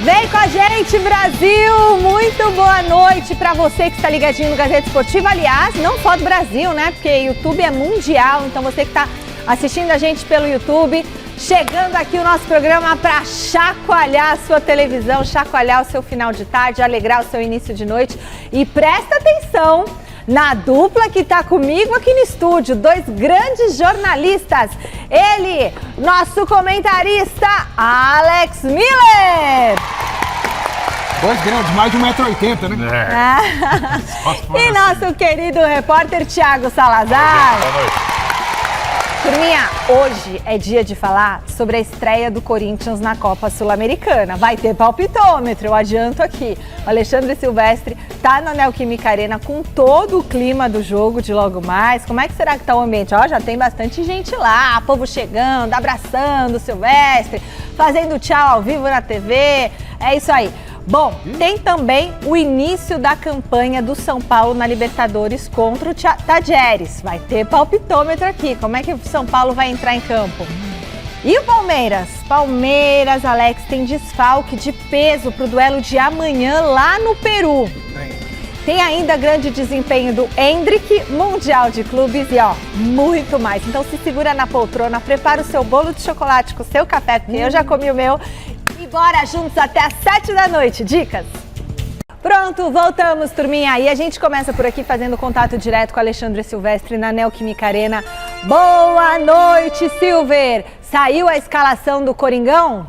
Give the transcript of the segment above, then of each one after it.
Vem com a gente, Brasil! Muito boa noite para você que está ligadinho no Gazeta Esportiva. Aliás, não só do Brasil, né? Porque o YouTube é mundial, então você que está assistindo a gente pelo YouTube, chegando aqui o nosso programa para chacoalhar a sua televisão, chacoalhar o seu final de tarde, alegrar o seu início de noite. E presta atenção na dupla que está comigo aqui no estúdio, dois grandes jornalistas. Ele, nosso comentarista, Alex Miller. Dois grandes, mais de 1,80 m, né? E nosso querido repórter Thiago Salazar. Boa noite. Turminha, hoje é dia de falar sobre a estreia do Corinthians na Copa Sul-Americana. Vai ter palpitômetro, eu adianto aqui. O Alexandre Silvestre tá na Neoquímica Arena com todo o clima do jogo de logo mais. Como é que será que tá o ambiente? Ó, já tem bastante gente lá, povo chegando, abraçando o Silvestre, fazendo tchau ao vivo na TV. É isso aí. Bom, tem também o início da campanha do São Paulo na Libertadores contra o Tajeres. Vai ter palpitômetro aqui. Como é que o São Paulo vai entrar em campo? E o Palmeiras? Palmeiras, Alex, tem desfalque de peso para o duelo de amanhã lá no Peru. Tem ainda grande desempenho do Endrick, Mundial de Clubes e, ó, muito mais. Então se segura na poltrona, prepara o seu bolo de chocolate com o seu café, porque eu já comi o meu. E bora juntos até às 7 da noite. Dicas? Pronto, voltamos, turminha. E a gente começa por aqui fazendo contato direto com o Alexandre Silvestre na Neoquímica Arena. Boa noite, Silver! Saiu a escalação do Coringão?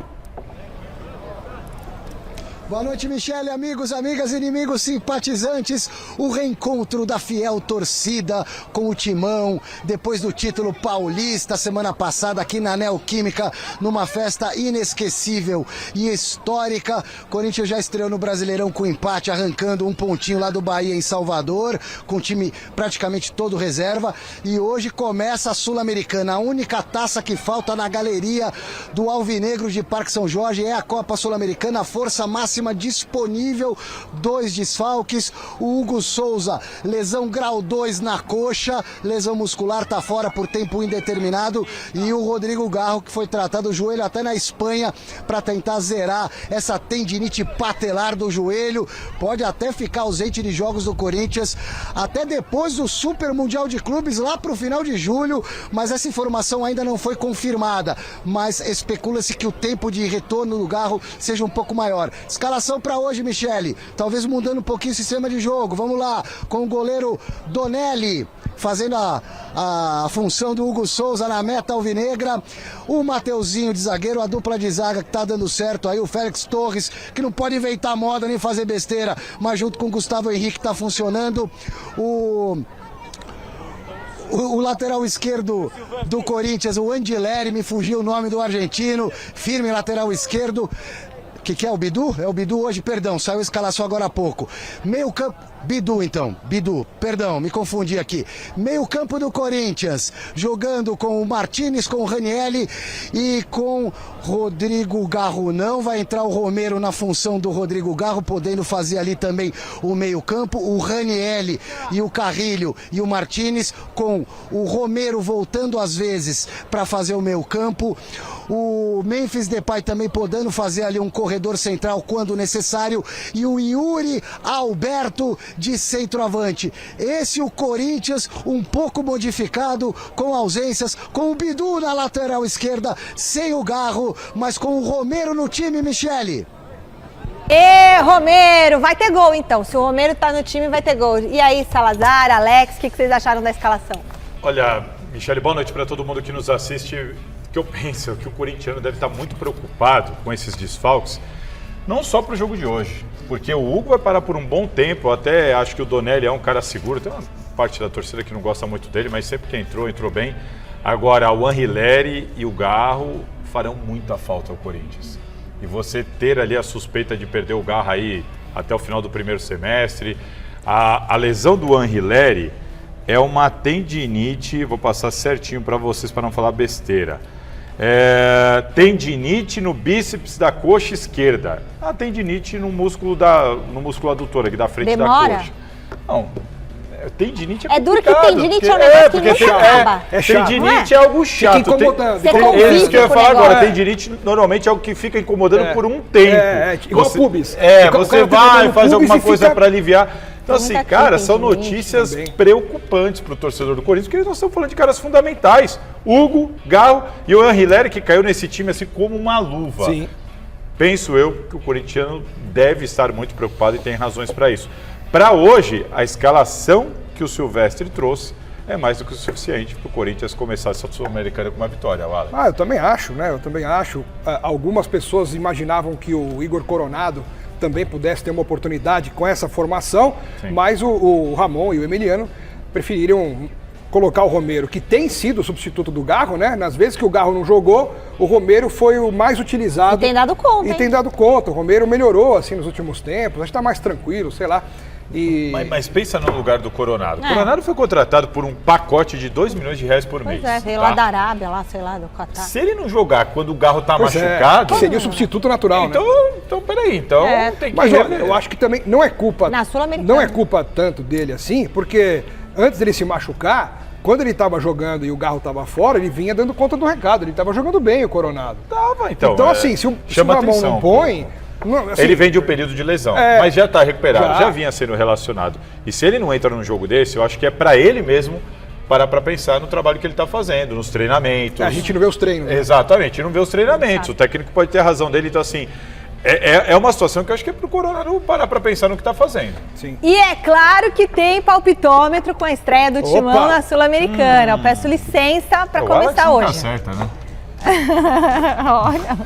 Boa noite, Michele, amigos, amigas, inimigos, simpatizantes. O reencontro da fiel torcida com o Timão, depois do título paulista semana passada aqui na Neoquímica, numa festa inesquecível e histórica. Corinthians já estreou no Brasileirão com empate, arrancando um pontinho lá do Bahia em Salvador, com o time praticamente todo reserva. E hoje começa a Sul-Americana. A única taça que falta na galeria do Alvinegro de Parque São Jorge é a Copa Sul-Americana, a força máxima disponível, 2 desfalques, o Hugo Souza, lesão grau 2 na coxa, lesão muscular, tá fora por tempo indeterminado, e o Rodrigo Garro, que foi tratado o joelho até na Espanha para tentar zerar essa tendinite patelar do joelho, pode até ficar ausente de jogos do Corinthians até depois do Super Mundial de Clubes lá pro final de julho, mas essa informação ainda não foi confirmada, mas especula-se que o tempo de retorno do Garro seja um pouco maior. Escalação para hoje, Michele, talvez mudando um pouquinho o sistema de jogo. Vamos lá, com o goleiro Donelli fazendo a função do Hugo Souza na meta alvinegra, o Mateuzinho de zagueiro, a dupla de zaga que tá dando certo aí, o Félix Torres, que não pode inventar moda nem fazer besteira, mas junto com o Gustavo Henrique tá funcionando, o lateral esquerdo do Corinthians, o Andileri, me fugiu o nome do argentino, firme lateral esquerdo. Que é o Bidu? É o Bidu hoje, perdão, saiu a escalação agora há pouco. Meio campo, Bidu então, Bidu, perdão, me confundi aqui. Meio campo do Corinthians, jogando com o Martínez, com o Ranieri e com Rodrigo Garro. Não vai entrar o Romero na função do Rodrigo Garro, podendo fazer ali também o meio campo. O Ranieri e o Carrilho e o Martínez, com o Romero voltando às vezes para fazer o meio campo. O Memphis Depay também podendo fazer ali um corredor central quando necessário. E o Yuri Alberto de centroavante. Esse o Corinthians um pouco modificado, com ausências, com o Bidu na lateral esquerda, sem o Garro, mas com o Romero no time, Michele. Romero, vai ter gol então. Se o Romero tá no time, vai ter gol. E aí, Salazar, Alex, o que vocês acharam da escalação? Olha, Michele, boa noite para todo mundo que nos assiste. O que eu penso é que o corintiano deve estar muito preocupado com esses desfalques, não só para o jogo de hoje, porque o Hugo vai parar por um bom tempo. Eu até acho que o Donelli é um cara seguro, tem uma parte da torcida que não gosta muito dele, mas sempre que entrou bem. Agora, o Anrileri e o Garro farão muita falta ao Corinthians. E você ter ali a suspeita de perder o Garro aí até o final do primeiro semestre. A lesão do Anrileri é uma tendinite, vou passar certinho para vocês para não falar besteira. Tendinite no bíceps da coxa esquerda. A tendinite no músculo adutor aqui da frente da coxa. Não, Tendinite é É duro que complicado, tendinite porque- é um negócio que porque nunca acaba. É chato. Tendinite é algo chato. Fica incomodando. Você É convive isso que eu ia com o falar agora. negócio. Tendinite normalmente é algo que fica incomodando por um tempo. Igual pubis. Você vai, faz alguma coisa para aliviar. Então, assim, muita cara, coisa, são tendinite notícias também. preocupantes para o torcedor do Corinthians, porque nós estamos falando de caras fundamentais. Hugo, Garro e o Hilary, que caiu nesse time assim como uma luva. Sim. Penso eu que o corintiano deve estar muito preocupado e tem razões para isso. Para hoje, a escalação que o Silvestre trouxe é mais do que o suficiente para o Corinthians começar essa Sul-Americana com uma vitória, Wallace. Eu também acho, né? Eu também acho. Algumas pessoas imaginavam que o Igor Coronado também pudesse ter uma oportunidade com essa formação, Sim. mas o Ramon e o Emiliano preferiram colocar o Romero, que tem sido o substituto do Garro, né? Nas vezes que o Garro não jogou, o Romero foi o mais utilizado. E tem dado conta, E hein? tem dado conta. O Romero melhorou, assim, nos últimos tempos. Acho que tá mais tranquilo, sei lá. E... Mas pensa no lugar do Coronado. O É. Coronado foi contratado por um pacote de R$2 milhões por mês. Pois é, veio tá? lá da Arábia, lá, sei lá, do Catar. Se ele não jogar quando o Garro tá Pois machucado, seria o substituto natural, né? então peraí. Então É. tem que Mas olha, rever. eu acho que também não é culpa. Na Sul-Americana. Não é culpa tanto dele assim, porque antes dele se machucar, quando ele estava jogando e o Garro estava fora, ele vinha dando conta do recado. Ele estava jogando bem, o Coronado. Tava, Então, assim, se o chama Ramon atenção, não põe. Não, assim, Ele vem de um período de lesão, mas já está recuperado, já vinha sendo relacionado. E se ele não entra num jogo desse, eu acho que é para ele mesmo parar para pensar no trabalho que ele está fazendo, nos treinamentos. a gente não vê os treinos. Né? Exatamente, não vê os treinamentos. O técnico pode ter a razão dele, então assim, é uma situação que eu acho que é pro Coronado parar para pensar no que está fazendo. Sim. E é claro que tem palpitômetro com a estreia do Timão na Sul-Americana. Eu peço licença para começar hoje. Certa, né? Olha.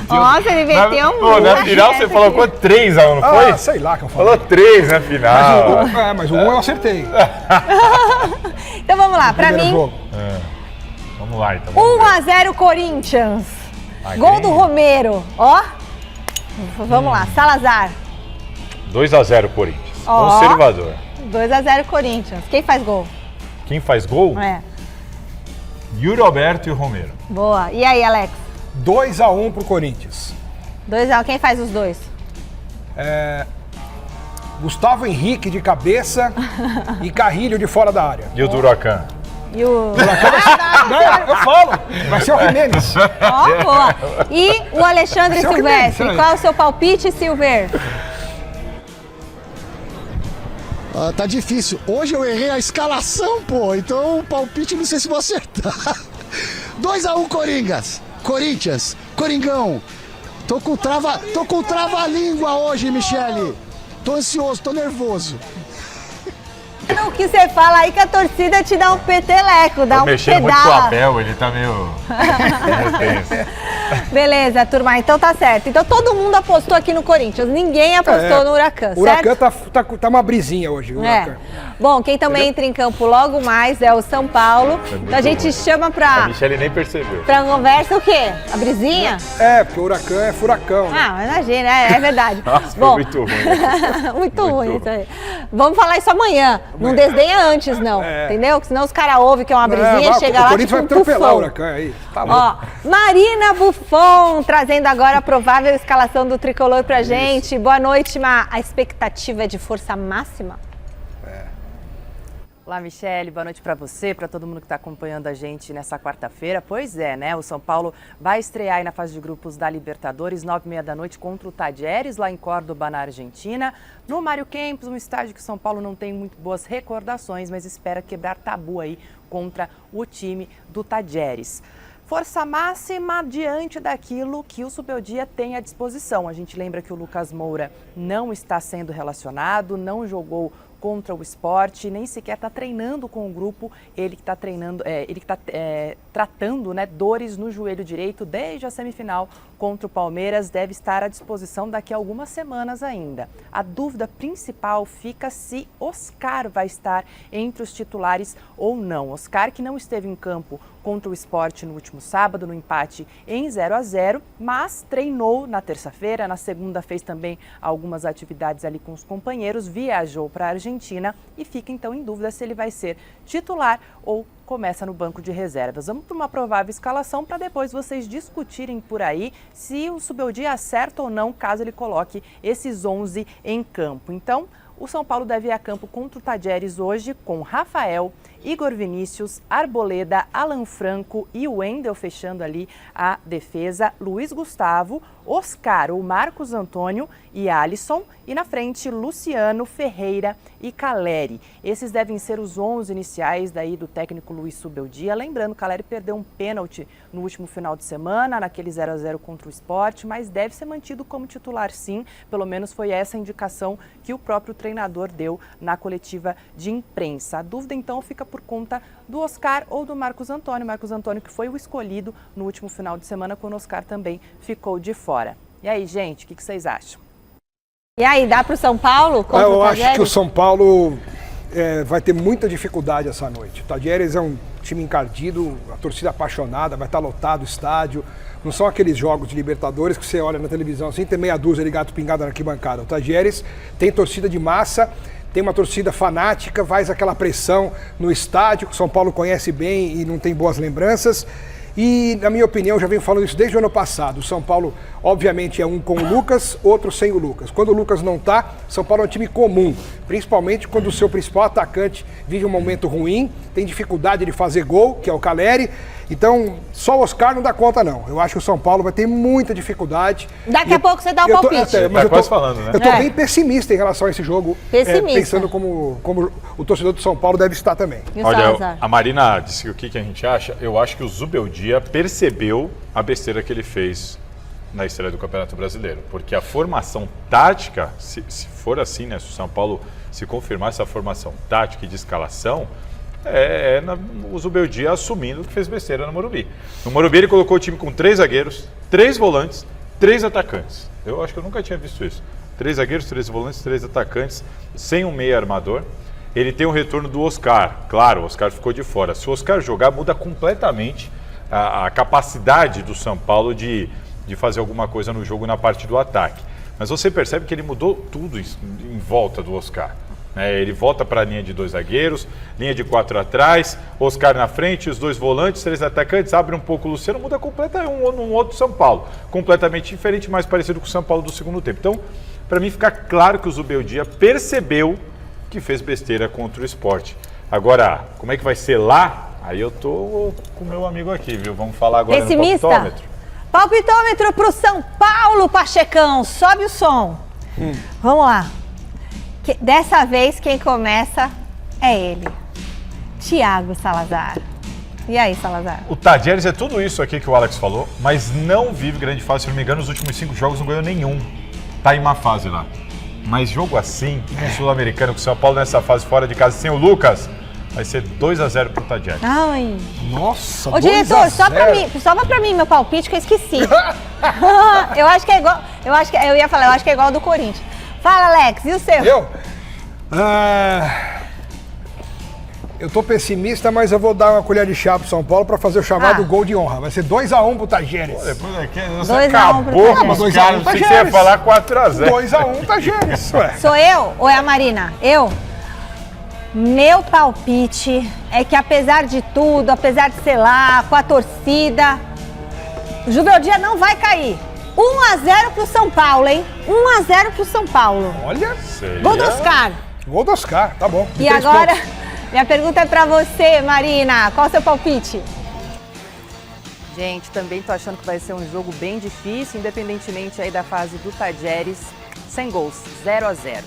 Nossa, ele meteu um. Pô, na final você falou quanto? 3-1, não foi? Sei lá que eu falei. Falou 3 na final. Mas o 1 eu acertei. Então vamos lá, pra Primeiro mim, jogo. Vamos lá, então. vamos ver. 1-0 Corinthians. Vai, Gol quem? do Romero. Ó. Vamos lá, Salazar. 2-0 Corinthians. Ó. Conservador. 2-0 Corinthians. Quem faz gol? Quem faz gol? É. Yuri Alberto e o Romero. Boa. E aí, Alex? 2-1 pro Corinthians. 2-1. Quem faz os dois? Gustavo Henrique de cabeça e Carrilho de fora da área. E o do Huracan? E o. Não, eu falo. Vai ser o Jimenez. Ó, boa. E o Alexandre Esse é o Silvestre. Jimenez, Qual é o seu palpite, Silver? Tá difícil. Hoje eu errei a escalação, pô. Então o palpite não sei se vou acertar. 2-1 Coringas. Corinthians. Coringão. Tô com trava-língua hoje, Michele. Tô ansioso, tô nervoso. O que você fala aí que a torcida te dá um peteleco, dá um Mexendo muito com o pedala. Abel, ele tá meio tenso. Beleza, turma, então tá certo. Então todo mundo apostou aqui no Corinthians, ninguém apostou no Huracan, O Huracan certo? tá uma brisinha hoje. O Huracan. Bom, quem também entra em campo logo mais é o São Paulo. Então a gente chama A pra Michele nem percebeu. conversa o quê? A brisinha? Porque o Huracan é furacão. Né? Ah, imagina, é verdade. Nossa, foi Bom, muito ruim. muito ruim isso aí. Vamos falar isso amanhã. Não desdenha antes, não. Entendeu? Porque senão os caras ouvem que é uma brisinha, chega o lá Corinthians tipo vai um atropelar o tufão. Huracan aí. Tá louco. Ó, Marina Buffon trazendo agora a provável escalação do Tricolor pra gente. Boa noite, A expectativa é de força máxima? Olá, Michele, boa noite para você, para todo mundo que está acompanhando a gente nessa quarta-feira. Pois é, né? O São Paulo vai estrear aí na fase de grupos da Libertadores, 9h30 da noite, contra o Talleres, lá em Córdoba, na Argentina. No Mário Kempis, um estádio que o São Paulo não tem muito boas recordações, mas espera quebrar tabu aí contra o time do Talleres. Força máxima diante daquilo que o Subeldia tem à disposição. A gente lembra que o Lucas Moura não está sendo relacionado, não jogou contra o Sport, nem sequer está treinando com o grupo, ele que está treinando, ele que está tratando, né, dores no joelho direito desde a semifinal contra o Palmeiras, deve estar à disposição daqui a algumas semanas ainda. A dúvida principal fica se Oscar vai estar entre os titulares ou não. Oscar, que não esteve em campo contra o Sport no último sábado, no empate em 0-0, mas treinou na terça-feira, na segunda fez também algumas atividades ali com os companheiros, viajou para a Argentina e fica então em dúvida se ele vai ser titular ou começa no banco de reservas. Vamos para uma provável escalação para depois vocês discutirem por aí se o Subeldia acerta ou não caso ele coloque esses 11 em campo. Então, o São Paulo deve ir a campo contra o Tadieres hoje com Rafael, Igor Vinícius, Arboleda, Alan Franco e o Wendel fechando ali a defesa, Luiz Gustavo, Oscar, o Marcos Antônio e Alisson e na frente Luciano, Ferreira e Caleri. Esses devem ser os 11 iniciais daí do técnico Luiz Subeldia. Lembrando, Caleri perdeu um pênalti no último final de semana, naquele 0-0 contra o Sport, mas deve ser mantido como titular sim, pelo menos foi essa a indicação que o próprio treinador deu na coletiva de imprensa. A dúvida então fica por conta do Oscar ou do Marcos Antônio. Marcos Antônio que foi o escolhido no último final de semana, quando o Oscar também ficou de fora. E aí, gente, o que vocês acham? E aí, dá para o São Paulo? Eu acho que o São Paulo vai ter muita dificuldade essa noite. O Tadieres é um time encardido, a torcida apaixonada, vai estar lotado o estádio. Não são aqueles jogos de Libertadores que você olha na televisão assim, tem meia dúzia de gato pingado na arquibancada. O Tadieres tem torcida de massa, tem uma torcida fanática, faz aquela pressão no estádio, que o São Paulo conhece bem e não tem boas lembranças. E, na minha opinião, eu já venho falando isso desde o ano passado. O São Paulo, obviamente, é um com o Lucas, outro sem o Lucas. Quando o Lucas não está, São Paulo é um time comum, principalmente quando o seu principal atacante vive um momento ruim, tem dificuldade de fazer gol, que é o Caleri. Então, só o Oscar não dá conta, não. Eu acho que o São Paulo vai ter muita dificuldade. Daqui a pouco você dá o palpite. Mas eu tô falando, né? Eu tô bem pessimista em relação a esse jogo. Pessimista. Pensando como o torcedor do São Paulo deve estar também. E o Olha, Salazar? a Marina disse o que a gente acha. Eu acho que o Zubeldia percebeu a besteira que ele fez na estreia do Campeonato Brasileiro. Porque a formação tática, se for assim, né? Se o São Paulo se confirmar essa formação tática e de escalação, o Zubeldia assumindo que fez besteira no Morumbi. No Morumbi ele colocou o time com 3 zagueiros, 3 volantes, 3 atacantes. Eu acho que eu nunca tinha visto isso. 3 zagueiros, 3 volantes, 3 atacantes, sem um meia armador. Ele tem o retorno do Oscar. Claro, o Oscar ficou de fora. Se o Oscar jogar, muda completamente a capacidade do São Paulo de fazer alguma coisa no jogo na parte do ataque. Mas você percebe que ele mudou tudo em volta do Oscar. Ele volta para a linha de 2 zagueiros, linha de 4 atrás, Oscar na frente, os 2 volantes, 3 atacantes, abre um pouco o Luciano, muda completamente um outro São Paulo. Completamente diferente, mais parecido com o São Paulo do segundo tempo. Então, para mim fica claro que o Zubeldia percebeu que fez besteira contra o Sport. Agora, como é que vai ser lá? Aí eu tô com o meu amigo aqui, viu? Vamos falar agora Pessimista? no palpitômetro. Palpitômetro pro São Paulo, Pachecão. Sobe o som. Vamos lá. Dessa vez quem começa é ele, Thiago Salazar. E aí, Salazar? O Tadieres é tudo isso aqui que o Alex falou, mas não vive grande fase. Se não me engano, nos últimos 5 jogos não ganhou nenhum. Tá em má fase lá. Mas jogo assim, no Sul-Americano, com o São Paulo nessa fase fora de casa, sem o Lucas, vai ser 2-0 pro Tadieres. Ai. Nossa, Ô, diretor, só pra mim meu palpite que eu esqueci. Eu acho que é igual, eu acho que é igual ao do Corinthians. Fala, Alex, e o seu? Eu tô pessimista, mas eu vou dar uma colher de chá pro São Paulo para fazer o chamado gol de honra. Vai ser 2-1 pro Tadieres. Depois aqui, 2-1 acabou pro com os Tadieres. caras. Pensei que você ia falar 4-0. 2-1 Tadieres. Sou eu ou é a Marina? Eu? Meu palpite é que apesar de tudo, apesar de ser lá, com a torcida, o Zubeldia não vai cair. 1-0 pro São Paulo, hein? 1-0 pro São Paulo. Olha, Gol do Oscar. gol do Oscar, tá bom. E agora, minha pergunta é pra você, Marina. Qual o seu palpite? Gente, também tô achando que vai ser um jogo bem difícil, independentemente aí da fase do Tadieres, sem gols, 0-0.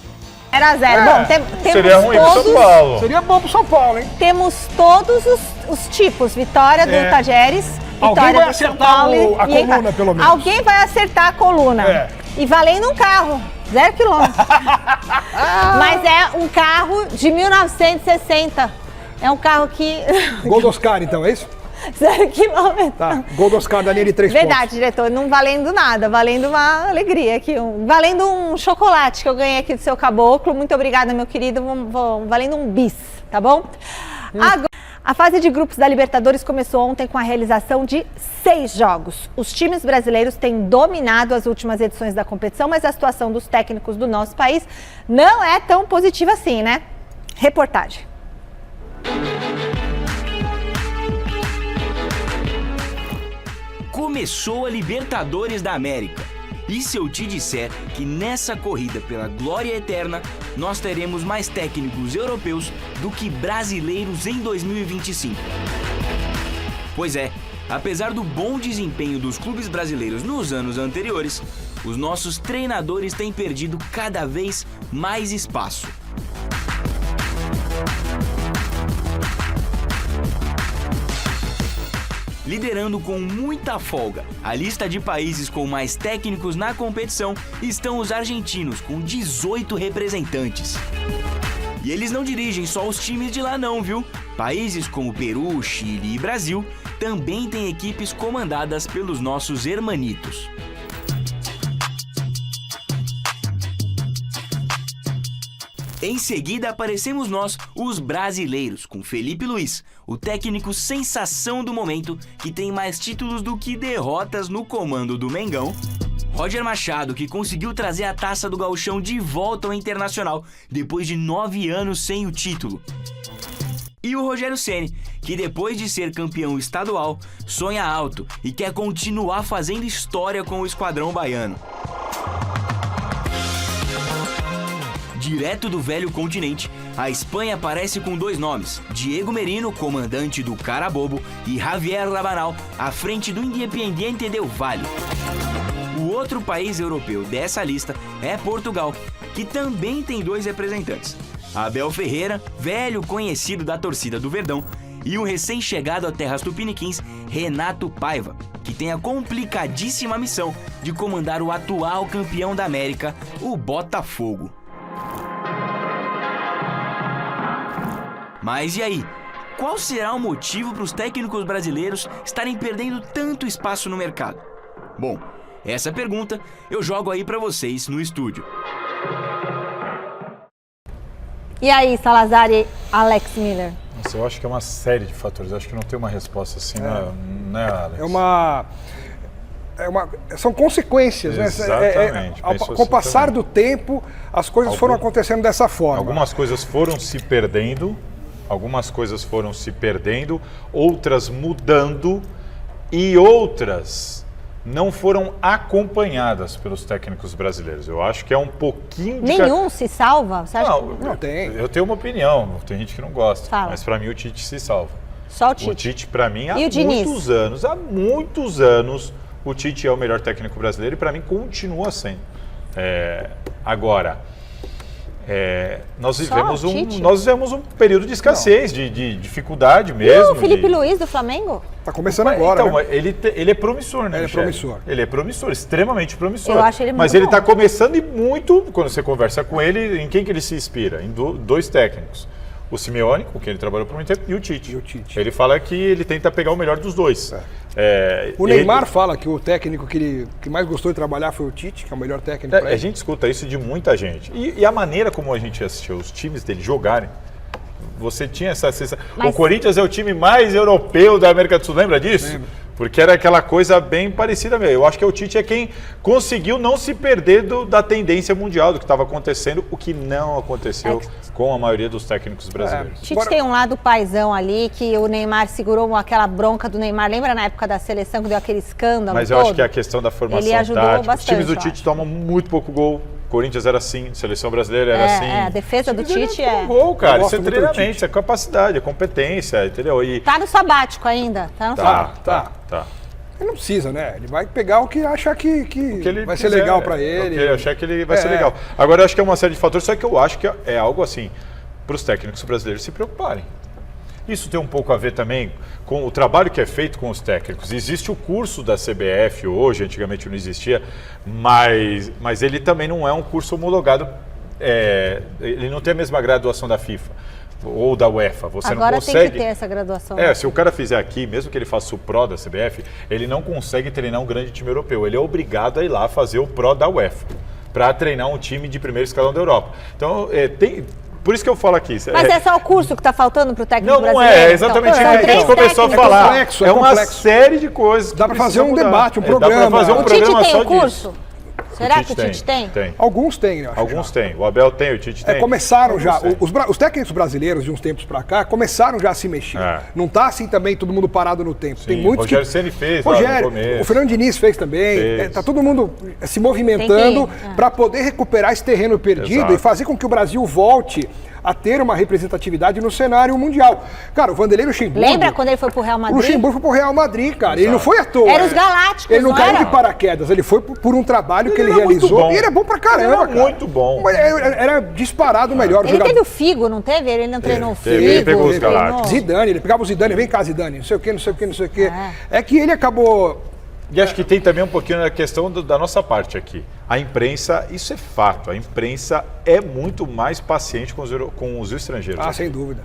0-0. Bom, temos Seria ruim pro São Paulo. Seria bom pro São Paulo, hein? Temos todos os tipos. Vitória do Tadieres, Alguém vitória vai do São acertar Paulo a coluna, pelo menos. Alguém vai acertar a coluna. E valendo um carro, 0 quilômetros. Mas é um carro de 1960. É um carro que... Gol do Oscar, então, é isso? 0 quilômetros. Tá, gol do Oscar da linha de 3 pontos. Verdade, diretor, não valendo nada, valendo uma alegria aqui, valendo um chocolate que eu ganhei aqui do seu caboclo. Muito obrigada, meu querido, valendo um bis, tá bom? Agora, a fase de grupos da Libertadores começou ontem com a realização de 6 jogos. Os times brasileiros têm dominado as últimas edições da competição, mas a situação dos técnicos do nosso país não é tão positiva assim, né? Reportagem. Começou a Libertadores da América E se eu te disser que nessa corrida pela glória eterna, nós teremos mais técnicos europeus do que brasileiros em 2025? Pois é, apesar do bom desempenho dos clubes brasileiros nos anos anteriores, os nossos treinadores têm perdido cada vez mais espaço. Liderando com muita folga a lista de países com mais técnicos na competição estão os argentinos, com 18 representantes. E eles não dirigem só os times de lá não, viu? Países como Peru, Chile e Brasil também têm equipes comandadas pelos nossos hermanitos. Em seguida aparecemos nós, os brasileiros, com Felipe Luiz, o técnico sensação do momento, que tem mais títulos do que derrotas no comando do Mengão. Roger Machado, que conseguiu trazer a Taça do Gauchão de volta ao Internacional, depois de 9 anos sem o título. E o Rogério Ceni, que depois de ser campeão estadual, sonha alto e quer continuar fazendo história com o esquadrão baiano. Direto do velho continente, a Espanha aparece com 2 nomes, Diego Merino, comandante do Carabobo, e Javier Rabanal, à frente do Independiente del Valle. O outro país europeu dessa lista é Portugal, que também tem 2 representantes, Abel Ferreira, velho conhecido da torcida do Verdão, e o recém-chegado a terras tupiniquins, Renato Paiva, que tem a complicadíssima missão de comandar o atual campeão da América, o Botafogo. Mas e aí? Qual será o motivo para os técnicos brasileiros estarem perdendo tanto espaço no mercado? Bom, essa pergunta eu jogo aí para vocês no estúdio. E aí, Salazar e Alex Miller? Nossa, eu acho que é uma série de fatores. Eu acho que não tem uma resposta assim, né, Alex? São consequências, Exatamente. né? Com o passar do tempo, as coisas foram acontecendo dessa forma. Algumas coisas foram se perdendo, outras mudando e outras não foram acompanhadas pelos técnicos brasileiros. Eu acho que é um pouquinho de... Nenhum se salva? Você acha Não tem. Eu tenho uma opinião, tem gente que não gosta, Fala. mas para mim o Tite se salva. Só o Tite? O Tite, para mim, há muitos anos, o Tite é o melhor técnico brasileiro e para mim continua sendo. Agora, nós vivemos um período de escassez, de dificuldade mesmo. E o Felipe Luiz do Flamengo? Tá começando agora, então, né? ele é promissor, né, Ele é Michele? promissor. Ele é promissor, extremamente promissor. Eu acho ele muito Mas ele bom. está começando e muito, quando você conversa com ele, em quem que ele se inspira? Em 2 técnicos. O Simeone, com quem ele trabalhou por muito tempo, e o Tite. Ele fala que ele tenta pegar o melhor dos 2. O Neymar fala que o técnico que mais gostou de trabalhar foi o Tite, que é o melhor técnico para ele. A gente escuta isso de muita gente. E a maneira como a gente assistiu os times dele jogarem, você tinha essa sensação. O Corinthians é o time mais europeu da América do Sul, lembra disso? Lembro. Porque era aquela coisa bem parecida mesmo. Eu acho que o Tite é quem conseguiu não se perder da tendência mundial, do que estava acontecendo, o que não aconteceu com a maioria dos técnicos brasileiros. Tite tem um lado paizão ali, que o Neymar segurou aquela bronca do Neymar. Lembra na época da seleção que deu aquele escândalo Mas eu acho que a questão da formação ele ajudou tática, bastante, os times do Tite tomam muito pouco gol. Corinthians era assim, seleção brasileira era assim. A defesa do Tite é... Gol, cara, isso é muito do treinamento, Tite. isso é capacidade, é competência, entendeu? Tá no sabático ainda, Tá. Ele não precisa, né? Ele vai pegar o que acha que ele vai ser quiser, legal para ele. O que ele achar que ele vai ser legal. Agora, eu acho que é uma série de fatores, só que eu acho que é algo assim, para os técnicos brasileiros se preocuparem. Isso tem um pouco a ver também com o trabalho que é feito com os técnicos. Existe o curso da CBF hoje, antigamente não existia, mas ele também não é um curso homologado, ele não tem a mesma graduação da FIFA ou da UEFA. Você Agora não consegue... tem que ter essa graduação. Se o cara fizer aqui, mesmo que ele faça o Pro da CBF, ele não consegue treinar um grande time europeu. Ele é obrigado a ir lá fazer o Pro da UEFA, para treinar um time de primeiro escalão da Europa. Então, por isso que eu falo aqui. Mas é só o curso que está faltando para o técnico brasileiro? Não é exatamente o que a gente começou a falar. Complexo, uma série de coisas que dá para fazer um debate, um programa. Dá para fazer um o programa Tite tem só um curso? disso. Será que o Tite tem? Tem. Alguns têm, eu acho. Alguns têm. O Abel tem, o Tite tem. Começaram já. Têm. Os técnicos brasileiros, de uns tempos pra cá, começaram já a se mexer. Não tá assim também todo mundo parado no tempo. Sim, Tem muitos o Rogério Ceni fez lá no começo. O Fernando Diniz fez também. Tá todo mundo se movimentando para poder recuperar esse terreno perdido e fazer com que o Brasil volte a ter uma representatividade no cenário mundial. Cara, o Vanderlei Luxemburgo... Lembra quando ele foi pro Real Madrid? O Luxemburgo foi pro Real Madrid, cara. Ele não foi à toa. Era os Galácticos, ele não caiu de paraquedas. Ele foi por um trabalho que ele realizou. E ele é bom pra caramba, cara. Muito bom. Era disparado o melhor jogador. Ele teve o Figo, não teve? Ele não treinou o Figo. Ele pegou os Galácticos. Zidane, ele pegava o Zidane. Vem cá, Zidane. Não sei o quê, não sei o quê, não sei o quê. É que ele acabou... E acho que tem também um pouquinho a questão da nossa parte aqui. A imprensa, isso é fato, a imprensa é muito mais paciente com os estrangeiros. Sem dúvida.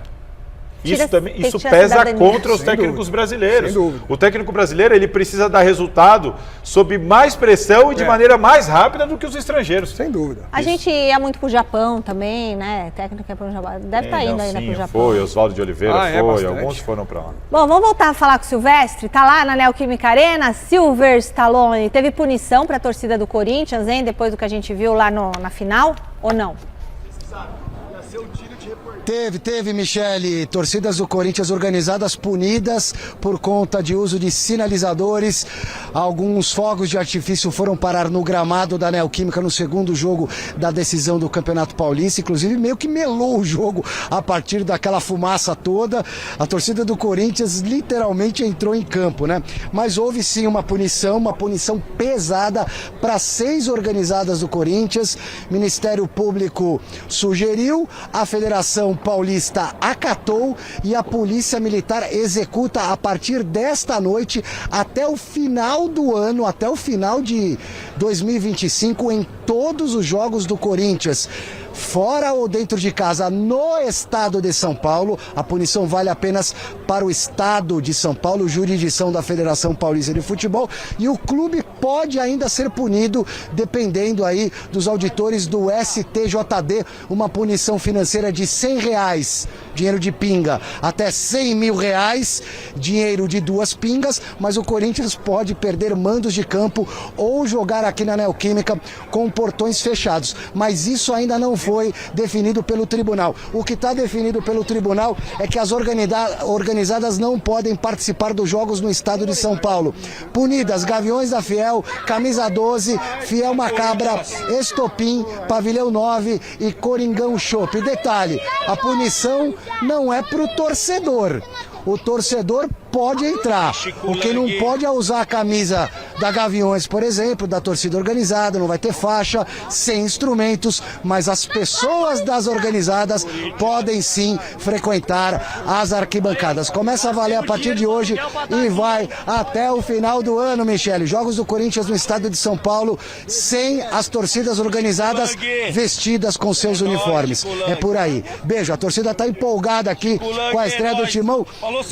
Isso pesa contra os técnicos brasileiros. Sem dúvida. O técnico brasileiro, ele precisa dar resultado sob mais pressão e de maneira mais rápida do que os estrangeiros. Sem dúvida. A gente ia muito pro Japão também, né? Técnico é pro Japão. Deve estar indo ainda pro Japão. Foi, Oswaldo de Oliveira foi, alguns foram pra lá. Bom, vamos voltar a falar com o Silvestre. Tá lá na Neoquímica Arena. Silver Stallone, teve punição pra torcida do Corinthians, hein? Depois do que a gente viu lá na final, ou não? Teve, Michele, torcidas do Corinthians organizadas punidas por conta de uso de sinalizadores. Alguns fogos de artifício foram parar no gramado da Neoquímica no segundo jogo da decisão do Campeonato Paulista. Inclusive, meio que melou o jogo a partir daquela fumaça toda. A torcida do Corinthians literalmente entrou em campo, né? Mas houve sim uma punição pesada para 6 organizadas do Corinthians. Ministério Público sugeriu, a Federação Paulista acatou e a Polícia Militar executa a partir desta noite até o final do ano, até o final de 2025, em todos os jogos do Corinthians. Fora ou dentro de casa, no estado de São Paulo, a punição vale apenas para o estado de São Paulo, jurisdição da Federação Paulista de Futebol, e o clube pode ainda ser punido, dependendo aí dos auditores do STJD, uma punição financeira de R$100, dinheiro de pinga, até R$100.000, dinheiro de 2 pingas, mas o Corinthians pode perder mandos de campo ou jogar aqui na Neoquímica com portões fechados, mas isso ainda não foi definido pelo tribunal. O que está definido pelo tribunal é que as organizadas não podem participar dos jogos no estado de São Paulo. Punidas: Gaviões da Fiel, Camisa 12, Fiel Macabra, Estopim, Pavilhão 9 e Coringão Chopp. Detalhe, a punição não é para o torcedor. O torcedor pode entrar. O que não pode é usar a camisa da Gaviões, por exemplo, da torcida organizada, não vai ter faixa, sem instrumentos, mas as pessoas das organizadas podem sim frequentar as arquibancadas. Começa a valer a partir de hoje e vai até o final do ano, Michele. Jogos do Corinthians no estado de São Paulo, sem as torcidas organizadas vestidas com seus uniformes. É por aí. Beijo, a torcida tá empolgada aqui com a estreia do Timão,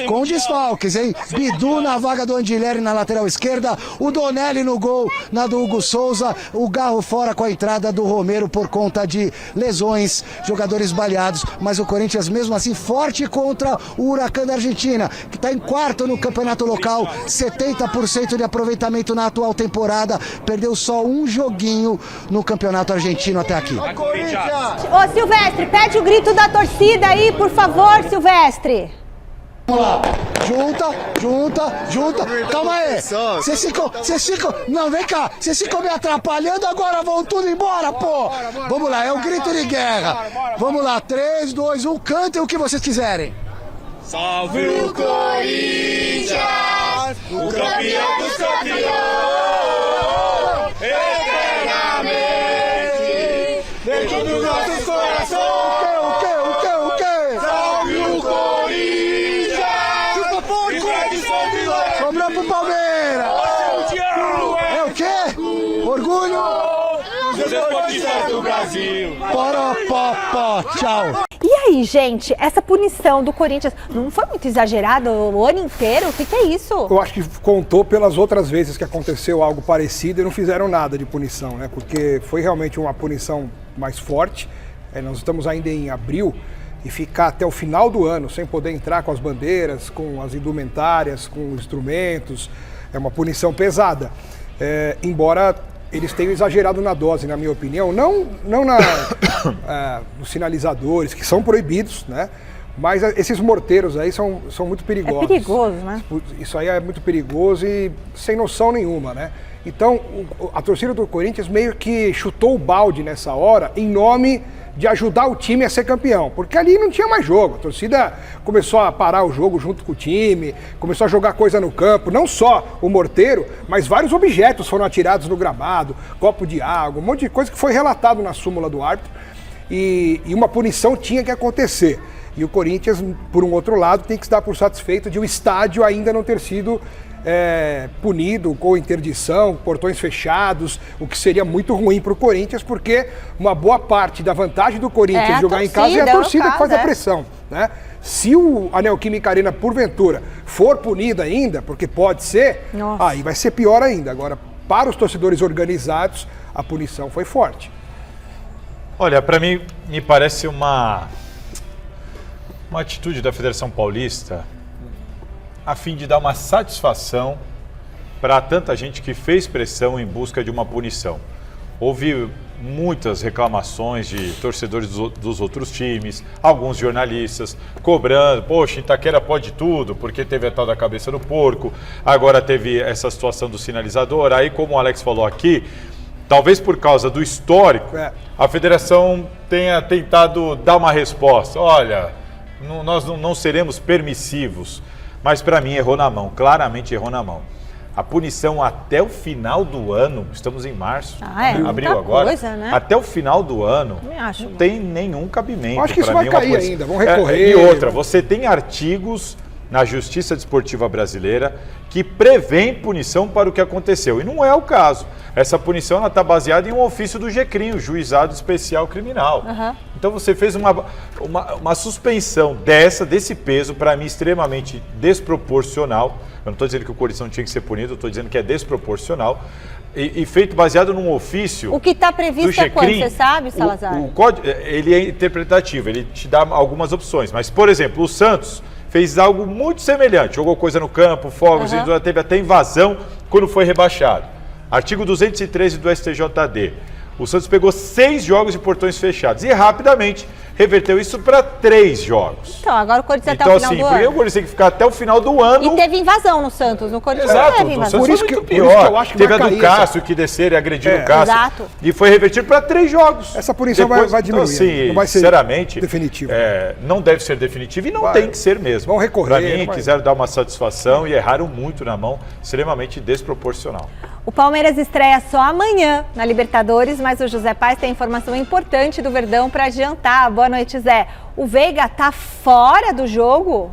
com desfalques, hein? Bidu na vaga do Andileri na lateral esquerda, o Donelli no gol, na do Hugo Souza, o Garro fora com a entrada do Romero por conta de lesões, jogadores baleados, mas o Corinthians mesmo assim forte contra o Huracan da Argentina, que está em quarto no campeonato local, 70% de aproveitamento na atual temporada, perdeu só um joguinho no campeonato argentino até aqui. Ô Silvestre, pede o grito da torcida aí, por favor, Silvestre. Vamos lá, junta, calma aí, vocês ficam, não, vem cá, vocês ficam me atrapalhando, agora vão tudo embora, pô, vamos lá, é o grito de guerra, vamos lá, 3, 2, 1, cantem o que vocês quiserem. Salve o Corinthians, o campeão dos campeões, eternamente, dentro dos nossos corações. O quê? Salve o Corinthians, Sobrou pro Palmeiras. É o quê? Orgulho? dos esportistas do Brasil. Poropó, tchau. E aí, gente, essa punição do Corinthians não foi muito exagerada o ano inteiro? O que é isso? Eu acho que contou pelas outras vezes que aconteceu algo parecido e não fizeram nada de punição, né? Porque foi realmente uma punição mais forte. Nós estamos ainda em abril e ficar até o final do ano sem poder entrar com as bandeiras, com as indumentárias, com instrumentos, é uma punição pesada. Embora eles têm exagerado na dose, na minha opinião, não nos sinalizadores, que são proibidos, né? Mas esses morteiros aí são muito perigosos. É perigoso, né? Isso aí é muito perigoso e sem noção nenhuma, né? Então, a torcida do Corinthians meio que chutou o balde nessa hora em nome de ajudar o time a ser campeão, porque ali não tinha mais jogo. A torcida começou a parar o jogo junto com o time, começou a jogar coisa no campo, não só o morteiro, mas vários objetos foram atirados no gramado, copo de água, um monte de coisa que foi relatado na súmula do árbitro e uma punição tinha que acontecer. E o Corinthians, por um outro lado, tem que se dar por satisfeito de o estádio ainda não ter sido punido com interdição, portões fechados, o que seria muito ruim para o Corinthians, porque uma boa parte da vantagem do Corinthians jogar em casa é a torcida que faz a pressão, né? Se a Neoquímica Arena, porventura, for punida ainda, porque pode ser, aí vai ser pior ainda. Agora, para os torcedores organizados, a punição foi forte. Olha, para mim, me parece uma atitude da Federação Paulista a fim de dar uma satisfação para tanta gente que fez pressão em busca de uma punição. Houve muitas reclamações de torcedores dos outros times, alguns jornalistas cobrando, poxa, Itaquera pode tudo, porque teve a tal da cabeça do porco, agora teve essa situação do sinalizador. Aí, como o Alex falou aqui, talvez por causa do histórico, a federação tenha tentado dar uma resposta. Olha, nós não seremos permissivos. Mas para mim errou na mão, claramente errou na mão. A punição até o final do ano, estamos em março, abril agora, coisa, né? Até o final do ano não tem nenhum cabimento. Acho que isso vai cair ainda, vão recorrer. E outra, você tem artigos na Justiça Desportiva Brasileira que prevêem punição para o que aconteceu. E não é o caso. Essa punição está baseada em um ofício do GECRIM, o Juizado Especial Criminal. Então você fez uma suspensão desse peso, para mim, extremamente desproporcional. Eu não estou dizendo que o Corinthians não tinha que ser punido, eu estou dizendo que é desproporcional. E feito baseado num ofício. O que está previsto é quanto, você sabe, Salazar? O código, ele é interpretativo, ele te dá algumas opções. Mas, por exemplo, o Santos fez algo muito semelhante. Jogou coisa no campo, fogos, teve até invasão quando foi rebaixado. Artigo 213 do STJD. O Santos pegou 6 jogos de portões fechados e rapidamente reverteu isso para 3 jogos. Então, agora o Corinthians até o final do ano. Então, assim, o Corinthians tem que ficar até o final do ano. E teve invasão no Santos, no Corinthians não teve invasão. Por isso que eu acho que teve a do Cássio que desceram e agrediram o Cássio. Exato. E foi revertido para 3 jogos. Essa punição vai diminuir. Então, assim, não vai ser sinceramente, definitiva. Não deve ser definitiva e não tem que ser mesmo. Vão recorrer. Para mim, quiseram dar uma satisfação e erraram muito na mão, extremamente desproporcional. O Palmeiras estreia só amanhã na Libertadores, mas o José Paes tem informação importante do Verdão para adiantar. Boa noite, Zé. O Veiga tá fora do jogo?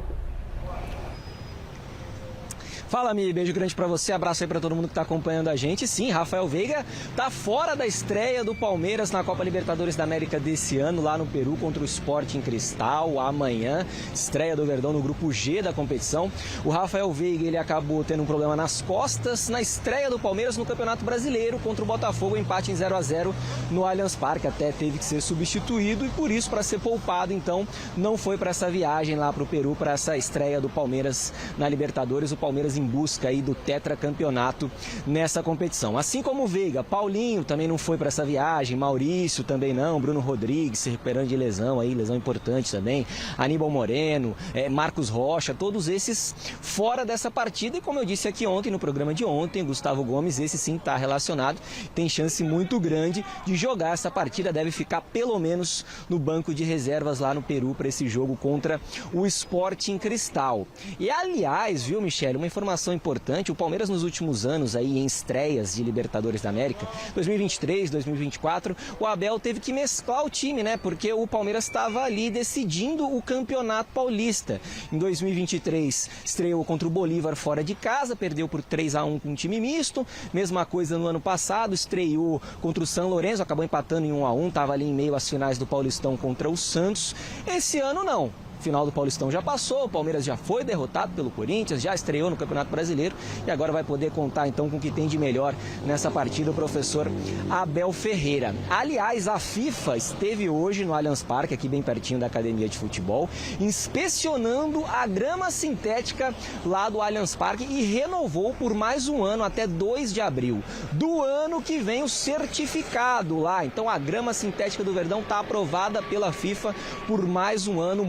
Fala, Mi, beijo grande pra você, abraço aí pra todo mundo que tá acompanhando a gente. Sim, Rafael Veiga tá fora da estreia do Palmeiras na Copa Libertadores da América desse ano, lá no Peru, contra o Sporting Cristal, amanhã, estreia do Verdão no grupo G da competição. O Rafael Veiga, ele acabou tendo um problema nas costas na estreia do Palmeiras no Campeonato Brasileiro contra o Botafogo, empate em 0-0 no Allianz Parque, até teve que ser substituído e por isso, para ser poupado, então, não foi para essa viagem lá pro Peru, para essa estreia do Palmeiras na Libertadores, o Palmeiras em busca aí do tetracampeonato nessa competição. Assim como o Veiga, Paulinho também não foi para essa viagem, Maurício também não, Bruno Rodrigues se recuperando de lesão aí, lesão importante também, Aníbal Moreno, Marcos Rocha, todos esses fora dessa partida e como eu disse aqui ontem, no programa de ontem, Gustavo Gomes, esse sim está relacionado, tem chance muito grande de jogar essa partida, deve ficar pelo menos no banco de reservas lá no Peru para esse jogo contra o Sporting Cristal. E aliás, viu, Michele, uma informação importante, o Palmeiras nos últimos anos aí em estreias de Libertadores da América, 2023, 2024, o Abel teve que mesclar o time, né? Porque o Palmeiras estava ali decidindo o Campeonato Paulista. Em 2023 estreou contra o Bolívar fora de casa, perdeu por 3-1 com um time misto. Mesma coisa no ano passado, estreou contra o São Lourenço, acabou empatando em 1-1, estava ali em meio às finais do Paulistão contra o Santos. Esse ano não. final do Paulistão já passou, o Palmeiras já foi derrotado pelo Corinthians, já estreou no Campeonato Brasileiro e agora vai poder contar então com o que tem de melhor nessa partida o professor Abel Ferreira. Aliás, a FIFA esteve hoje no Allianz Parque, aqui bem pertinho da Academia de Futebol, inspecionando a grama sintética lá do Allianz Parque e renovou por mais um ano, até 2 de abril. Do ano que vem o certificado lá, então a grama sintética do Verdão está aprovada pela FIFA por mais um ano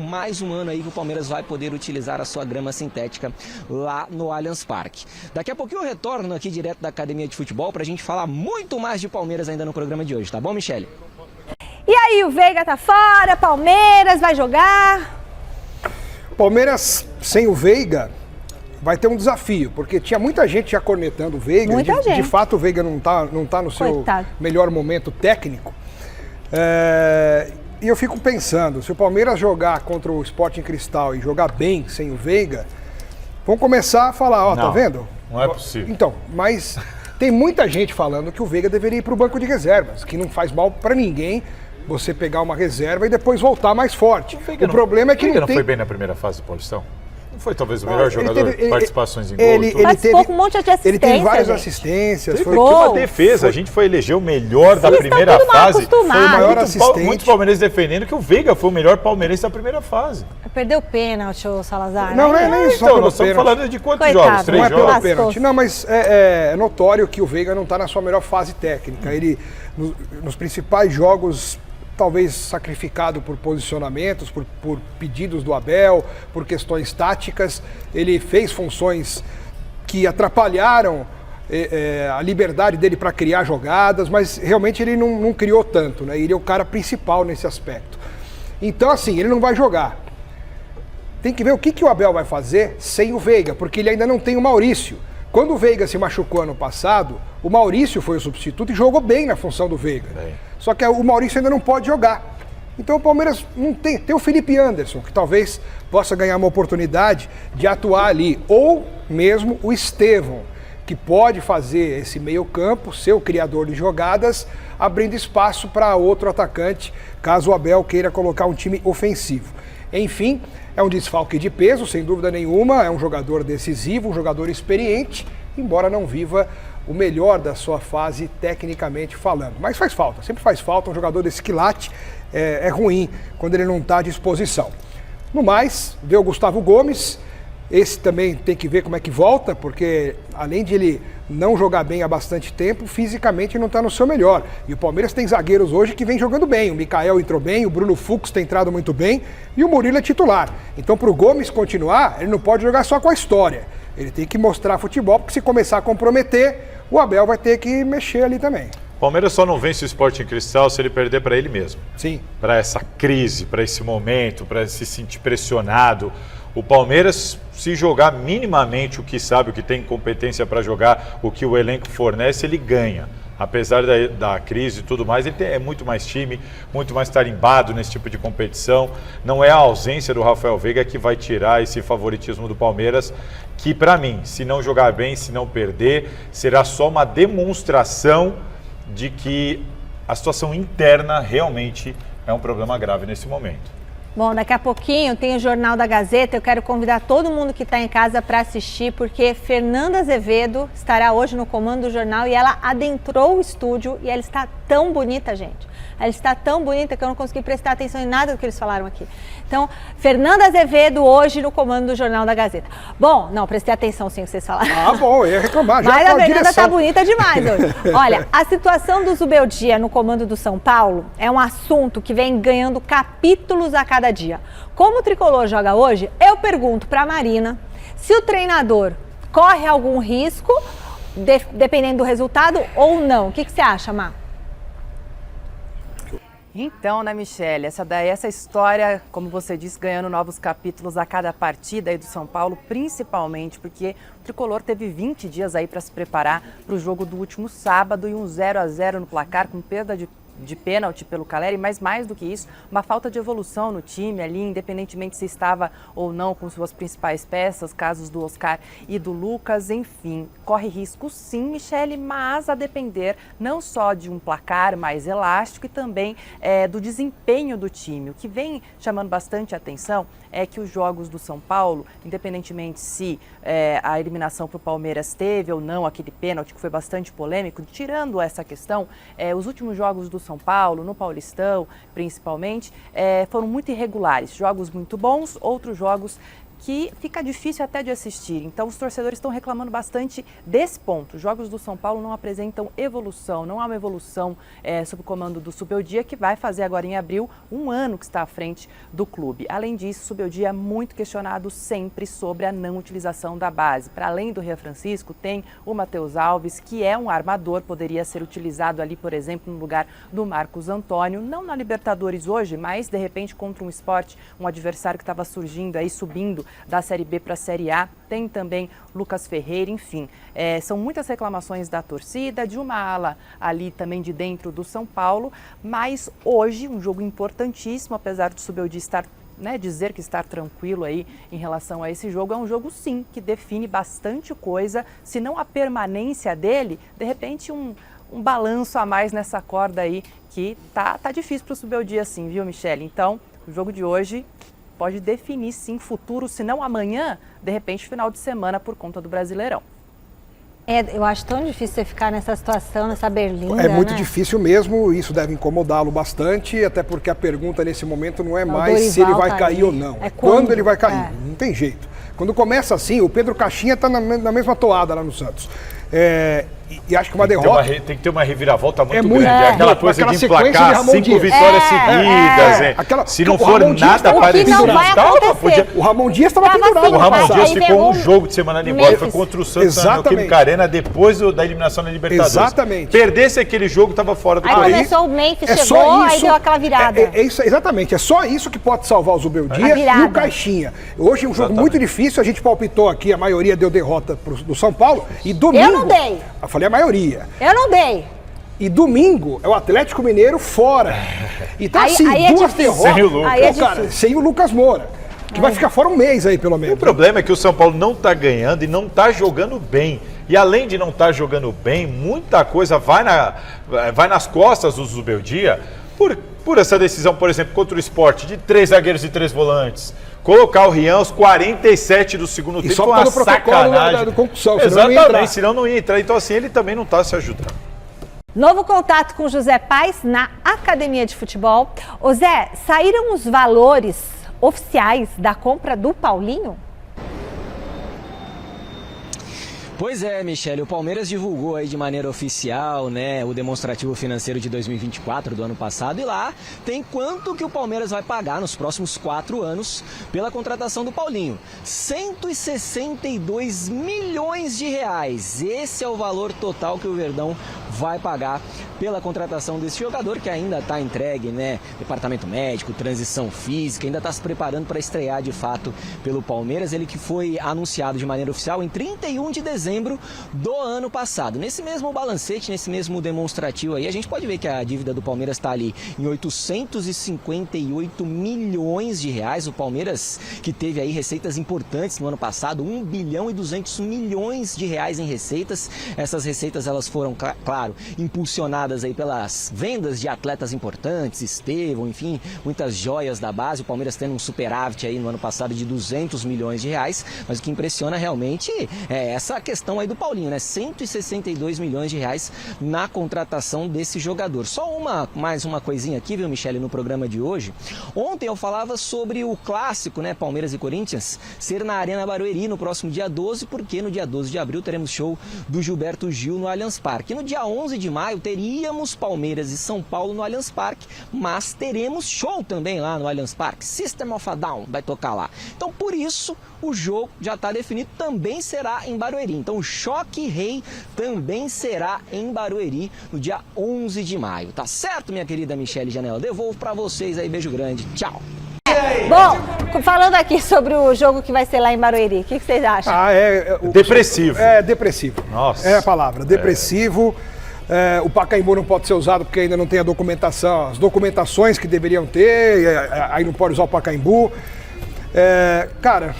aí que o Palmeiras vai poder utilizar a sua grama sintética lá no Allianz Parque. Daqui a pouquinho eu retorno aqui direto da Academia de Futebol pra gente falar muito mais de Palmeiras ainda no programa de hoje, tá bom, Michele? E aí, o Veiga tá fora, Palmeiras vai jogar? Palmeiras sem o Veiga vai ter um desafio, porque tinha muita gente já cornetando o Veiga. Muita gente. De fato, o Veiga não tá no seu Coitado. melhor momento técnico. E eu fico pensando, se o Palmeiras jogar contra o Sporting Cristal e jogar bem sem o Veiga, vão começar a falar, ó, tá vendo? Não é possível. Então, mas tem muita gente falando que o Veiga deveria ir para o banco de reservas, que não faz mal para ninguém você pegar uma reserva e depois voltar mais forte. O problema é que não tem... foi bem na primeira fase do Paulistão? Não foi talvez o melhor jogador de participações em gol? Ele Participou com um monte de assistência, Ele teve várias gente. assistências. Foi uma defesa. A gente foi eleger o melhor da primeira fase. Foi o maior assistente. Muitos palmeirenses defendendo que o Veiga foi o melhor palmeirense da primeira fase. Perdeu o pênalti, o Salazar. Não, né? não é nem só Então, pelo nós estamos pênalti. falando de quantos Coitado. jogos? 3 Não é pelo jogos? pênalti. Não, mas é notório que o Veiga não está na sua melhor fase técnica. Ele, nos principais jogos, talvez sacrificado por posicionamentos, por pedidos do Abel, por questões táticas, ele fez funções que atrapalharam a liberdade dele para criar jogadas, mas realmente ele não criou tanto, né? Ele é o cara principal nesse aspecto. Então, assim, ele não vai jogar. Tem que ver o que o Abel vai fazer sem o Veiga, porque ele ainda não tem o Maurício. Quando o Veiga se machucou ano passado, o Maurício foi o substituto e jogou bem na função do Veiga. Só que o Maurício ainda não pode jogar. Então o Palmeiras não tem o Felipe Anderson, que talvez possa ganhar uma oportunidade de atuar ali. Ou mesmo o Estevão, que pode fazer esse meio-campo, ser o criador de jogadas, abrindo espaço para outro atacante, caso o Abel queira colocar um time ofensivo. Enfim, é um desfalque de peso, sem dúvida nenhuma, é um jogador decisivo, um jogador experiente, embora não viva o melhor da sua fase tecnicamente falando. Mas faz falta, sempre faz falta, um jogador desse quilate é ruim quando ele não está à disposição. No mais, vê o Gustavo Gomes, esse também tem que ver como é que volta, porque além de ele não jogar bem há bastante tempo, fisicamente não está no seu melhor. E o Palmeiras tem zagueiros hoje que vem jogando bem. O Mikael entrou bem, o Bruno Fux tem entrado muito bem e o Murilo é titular. Então, para o Gomes continuar, ele não pode jogar só com a história. Ele tem que mostrar futebol, porque se começar a comprometer, o Abel vai ter que mexer ali também. O Palmeiras só não vence o Sporting Cristal se ele perder para ele mesmo. Sim. Para essa crise, para esse momento, para se sentir pressionado. O Palmeiras, se jogar minimamente o que sabe, o que tem competência para jogar, o que o elenco fornece, ele ganha. Apesar da crise e tudo mais, ele é muito mais time, muito mais tarimbado nesse tipo de competição. Não é a ausência do Rafael Veiga que vai tirar esse favoritismo do Palmeiras, que para mim, se não jogar bem, se não perder, será só uma demonstração de que a situação interna realmente é um problema grave nesse momento. Bom, daqui a pouquinho tem o Jornal da Gazeta. Eu quero convidar todo mundo que está em casa para assistir, porque Fernanda Azevedo estará hoje no comando do jornal e ela adentrou o estúdio e ela está tão bonita, gente. Ela está tão bonita que eu não consegui prestar atenção em nada do que eles falaram aqui. Então, Fernanda Azevedo hoje no comando do Jornal da Gazeta. Bom, não, prestei atenção sim o que vocês falaram. Ah, bom, eu ia reclamar já. Mas a Fernanda está bonita demais hoje. Olha, a situação do Zubeldia no comando do São Paulo é um assunto que vem ganhando capítulos a cada dia. Como o Tricolor joga hoje, eu pergunto para a Marina se o treinador corre algum risco, dependendo do resultado, ou não. O que você acha, Má? Então, né, Michele, essa história, como você disse, ganhando novos capítulos a cada partida aí do São Paulo, principalmente porque o Tricolor teve 20 dias aí para se preparar para o jogo do último sábado e um 0-0 no placar com perda de de pênalti pelo Caleri, mas mais do que isso, uma falta de evolução no time ali, independentemente se estava ou não com suas principais peças, casos do Oscar e do Lucas, enfim, corre risco sim, Michele, mas a depender não só de um placar mais elástico e também do desempenho do time. O que vem chamando bastante atenção é que os jogos do São Paulo, independentemente se a eliminação para o Palmeiras teve ou não aquele pênalti que foi bastante polêmico, tirando essa questão, os últimos jogos do São Paulo, no Paulistão principalmente, foram muito irregulares, jogos muito bons, outros jogos que fica difícil até de assistir. Então, os torcedores estão reclamando bastante desse ponto. Os jogos do São Paulo não apresentam evolução, não há uma evolução sob o comando do Subeldia, que vai fazer agora em abril 1 ano que está à frente do clube. Além disso, o Subeldia é muito questionado sempre sobre a não utilização da base. Para além do Rian Francisco, tem o Matheus Alves, que é um armador, poderia ser utilizado ali, por exemplo, no lugar do Marcos Antônio, não na Libertadores hoje, mas de repente contra um Sport, um adversário que estava surgindo aí, subindo da Série B para a Série A, tem também Lucas Ferreira, enfim. São muitas reclamações da torcida, de uma ala ali também de dentro do São Paulo, mas hoje um jogo importantíssimo, apesar do Subeldia estar, dizer que estar tranquilo aí em relação a esse jogo, é um jogo sim, que define bastante coisa, se não a permanência dele, de repente um balanço a mais nessa corda aí, que tá difícil para o Subeldia sim, viu, Michele? Então, o jogo de hoje pode definir sim futuro, se não amanhã, de repente final de semana por conta do Brasileirão. Eu acho tão difícil você ficar nessa situação, nessa berlinda, É muito difícil mesmo, isso deve incomodá-lo bastante, até porque a pergunta nesse momento não é mais se ele vai cair ou não, é quando ele vai cair, não tem jeito. Quando começa assim, o Pedro Caixinha está na mesma toada lá no Santos. E acho que uma derrota... Tem que ter uma reviravolta muito grande. Aquela coisa de emplacar 5 vitórias seguidas. Se não for nada parecido... O Ramon Dias estava pendurado. O Ramon Dias ficou um jogo de semana embora. Foi contra o Santos na Neoquímica Arena, depois da eliminação da Libertadores. Exatamente. Perdesse aquele jogo, estava fora do país. Aí começou o Memphis, chegou, aí deu aquela virada. Exatamente. É só isso que pode salvar o Zubeldia e o Caixinha. Hoje é um jogo muito difícil. A gente palpitou aqui, a maioria deu derrota do São Paulo. E domingo... Eu não dei. Eu falei a maioria. Eu não dei. E domingo é o Atlético Mineiro fora. Então, assim, duas derrotas. Sem o Lucas. Sem o Lucas Moura. Que vai ficar fora um mês aí, pelo menos. O problema é que o São Paulo não está ganhando e não está jogando bem. E além de não estar jogando bem, muita coisa vai nas costas do Zubeldia por essa decisão, por exemplo, contra o Sport, de 3 zagueiros e 3 volantes. Colocar o Rian aos 47 do segundo tempo, só pelo protocolo da concussão, exatamente, senão não ia entrar. Então assim, ele também não está se ajudando. Novo contato com José Paes na Academia de Futebol. Ô Zé, saíram os valores oficiais da compra do Paulinho? Pois é, Michele, o Palmeiras divulgou aí de maneira oficial, o demonstrativo financeiro de 2024 do ano passado, e lá tem quanto que o Palmeiras vai pagar nos próximos 4 anos pela contratação do Paulinho. 162 milhões de reais. Esse é o valor total que o Verdão vai pagar pela contratação desse jogador, que ainda está entregue, departamento médico, transição física, ainda está se preparando para estrear de fato pelo Palmeiras. Ele que foi anunciado de maneira oficial em 31 de dezembro do ano passado. Nesse mesmo balancete, nesse mesmo demonstrativo aí, a gente pode ver que a dívida do Palmeiras está ali em 858 milhões de reais. O Palmeiras, que teve aí receitas importantes no ano passado, 1 bilhão e 200 milhões de reais em receitas. Essas receitas, elas foram, claro, impulsionadas aí pelas vendas de atletas importantes, Estevão, enfim, muitas joias da base. O Palmeiras tendo um superávit aí no ano passado de 200 milhões de reais, mas o que impressiona realmente é essa questão aí do Paulinho, 162 milhões de reais na contratação desse jogador. Só mais uma coisinha aqui, viu, Michele, no programa de hoje. Ontem eu falava sobre o clássico, Palmeiras e Corinthians, ser na Arena Barueri no próximo dia 12, porque no dia 12 de abril teremos show do Gilberto Gil no Allianz Parque. No dia 11 de maio teríamos Palmeiras e São Paulo no Allianz Parque, mas teremos show também lá no Allianz Parque. System of a Down vai tocar lá. Então, por isso, o jogo já está definido, também será em Barueri. Então o Choque Rei também será em Barueri no dia 11 de maio. Tá certo, minha querida Michele Janela? Devolvo para vocês aí, beijo grande, tchau. Bom, falando aqui sobre o jogo que vai ser lá em Barueri, o que vocês acham? Depressivo. É depressivo. Nossa. É a palavra, depressivo. O Pacaembu não pode ser usado porque ainda não tem a documentação, as documentações que deveriam ter, aí não pode usar o Pacaembu. Cara...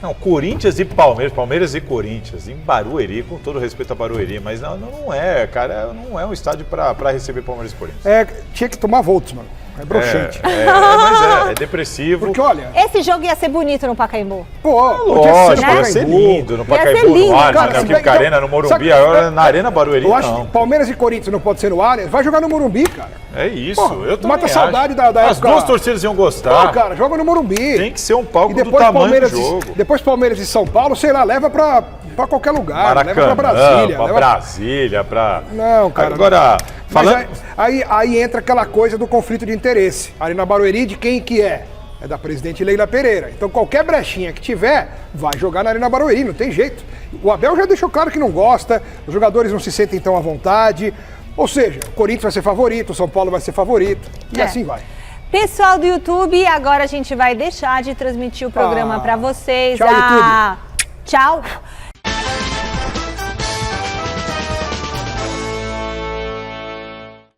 Não, Corinthians e Palmeiras e Corinthians, em Barueri, com todo respeito a Barueri, mas não é, cara, não é um estádio para receber Palmeiras e Corinthians. Tinha que tomar volts, mano. É broxante. Mas é depressivo. Porque, olha... Esse jogo ia ser bonito no Pacaembu. Pô, lógico, ia ser lindo no Pacaembu, no Allianz, na Neoquímica Arena, no Morumbi, agora na Arena Barueri, eu acho que Palmeiras e Corinthians não pode ser no Allianz, vai jogar no Morumbi, cara. É isso, Pô, eu também mata a saudade da época. As duas torcidas iam gostar. Pô, cara, joga no Morumbi. Tem que ser um palco e do tamanho do jogo. Depois Palmeiras e São Paulo, sei lá, leva pra qualquer lugar. Maracanã, leva pra Brasília. Brasília, pra... Não, cara. Agora, falando... Aí entra aquela coisa do conflito de interesse. Ali na Barueri, de quem que é? É da presidente Leila Pereira. Então qualquer brechinha que tiver, vai jogar na Arena Barueri, não tem jeito. O Abel já deixou claro que não gosta, os jogadores não se sentem tão à vontade. Ou seja, o Corinthians vai ser favorito, o São Paulo vai ser favorito, e assim vai. Pessoal do YouTube, agora a gente vai deixar de transmitir o programa para vocês. Tchau, YouTube. Tchau.